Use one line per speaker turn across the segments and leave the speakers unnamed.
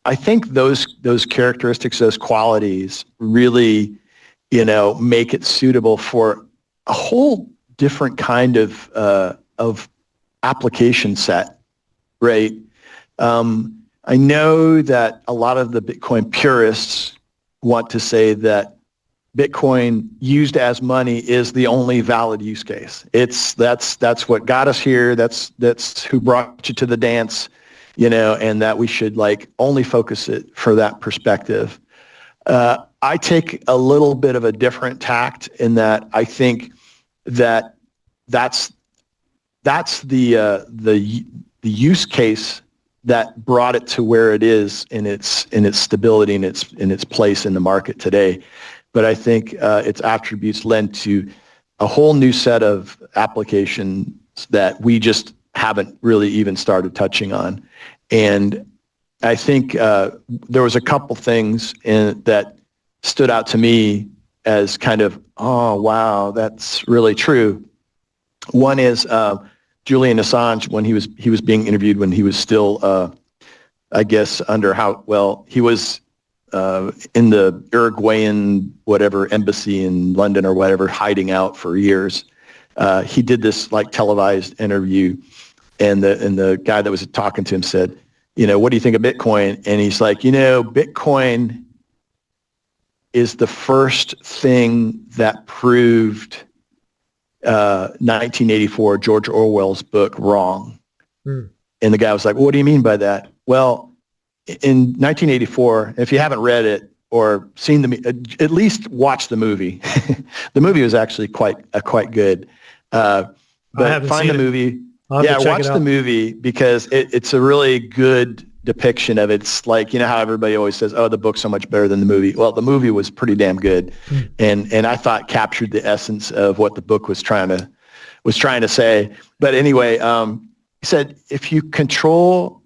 I think those characteristics, those qualities really, make it suitable for a whole different kind of application set, right? I know that a lot of the Bitcoin purists want to say that Bitcoin used as money is the only valid use case. That's what got us here. That's who brought you to the dance, and that we should only focus it for that perspective. I take a little bit of a different tact in that I think that that's the use case that brought it to where it is in its stability and its place in the market today. But I think its attributes lend to a whole new set of applications that we just haven't really even started touching on. And I think there was a couple things that stood out to me as kind of, oh, wow, that's really true. One is Julian Assange, when he was being interviewed when he was still, I guess, he was in the Uruguayan embassy in London or whatever, hiding out for years. He did this televised interview, and the guy that was talking to him said, what do you think of Bitcoin? And he's like, Bitcoin is the first thing that proved 1984, George Orwell's book, wrong. And the guy was like, what do you mean by that? Well, in 1984, if you haven't read it or seen at least watch the movie. The movie was actually quite good. But find the movie. Yeah, watch the movie because it's a really good depiction of it. It's like, how everybody always says, oh, the book's so much better than the movie. Well, the movie was pretty damn good. And I thought captured the essence of what the book was trying to say. But anyway, he said, if you control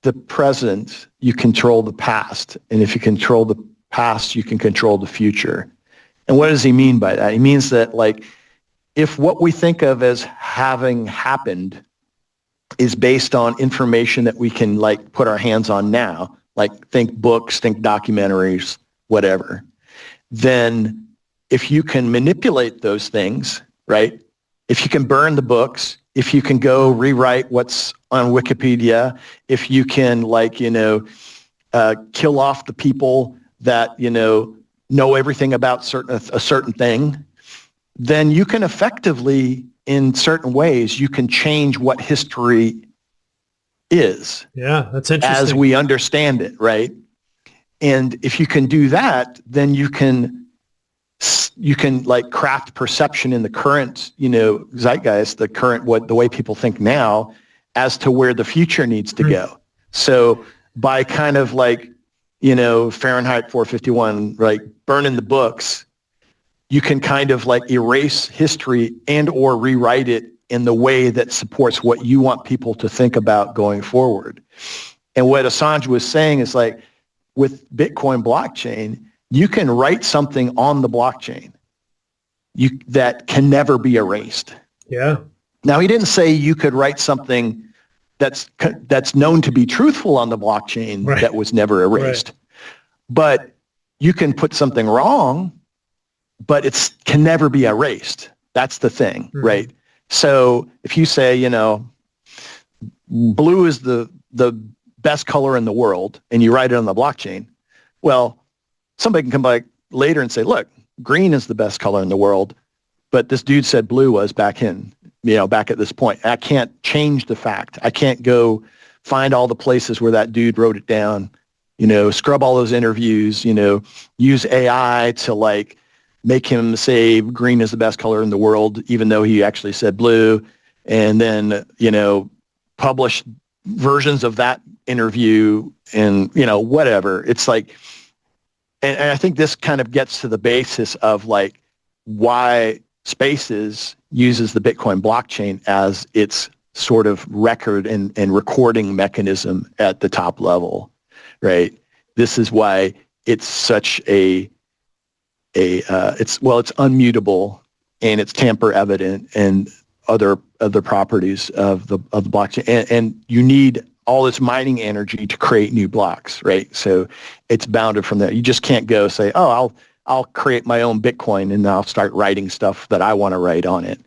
the present, you control the past. And if you control the past, you can control the future. And what does he mean by that? He means that if what we think of as having happened is based on information that we can put our hands on now, think books, think documentaries, whatever, then if you can manipulate those things, right? If you can burn the books, if you can go rewrite what's on Wikipedia, if you can kill off the people that, know everything about a certain thing, then you can effectively, in certain ways, you can change what history is.
Yeah, that's interesting.
As we understand it, right? And if you can do that, then you can craft perception in the current, zeitgeist, the way people think now, as to where the future needs to go. So by kind of Fahrenheit 451, burning the books, you can kind of erase history and or rewrite it in the way that supports what you want people to think about going forward. And what Assange was saying is with Bitcoin blockchain, you can write something on the blockchain that can never be erased.
Yeah.
Now, he didn't say you could write something that's known to be truthful on the blockchain that was never erased. Right. But you can put something wrong, but it can never be erased. That's the thing, right? So if you say, blue is the best color in the world, and you write it on the blockchain, well, somebody can come back later and say, look, green is the best color in the world, but this dude said blue was back at this point. I can't change the fact. I can't go find all the places where that dude wrote it down, scrub all those interviews, use AI to make him say green is the best color in the world, even though he actually said blue, and then, publish versions of that interview and, whatever. It's and I think this kind of gets to the basis of why Spaces uses the Bitcoin blockchain as its sort of record and recording mechanism at the top level, right? This is why it's such it's unmutable and it's tamper evident and other properties of the blockchain. And you need all this mining energy to create new blocks, right? So it's bounded from that. You just can't go say, oh, I'll create my own Bitcoin and I'll start writing stuff that I want to write on it.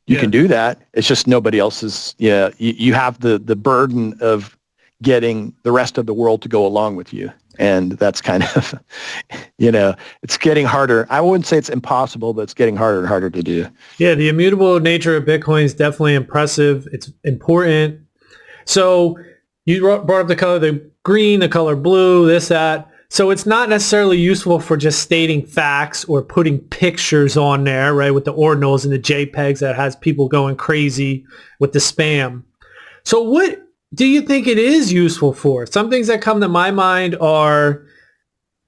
You can do that. It's just nobody else's. Yeah, you have the burden of getting the rest of the world to go along with you. And that's kind of, it's getting harder. I wouldn't say it's impossible, but it's getting harder and harder to do.
Yeah, the immutable nature of Bitcoin is definitely impressive. It's important. So you brought up the color, the green, the color blue, this, that. So it's not necessarily useful for just stating facts or putting pictures on there, right, with the ordinals and the JPEGs that has people going crazy with the spam. So what do you think it is useful for? Some things that come to my mind are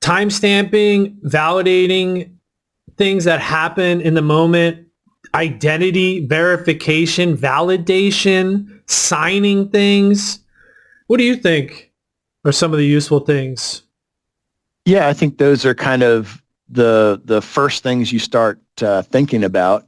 timestamping, validating things that happen in the moment, identity verification, validation, signing things. What do you think are some of the useful things?
Yeah, I think those are kind of the first things you start thinking about.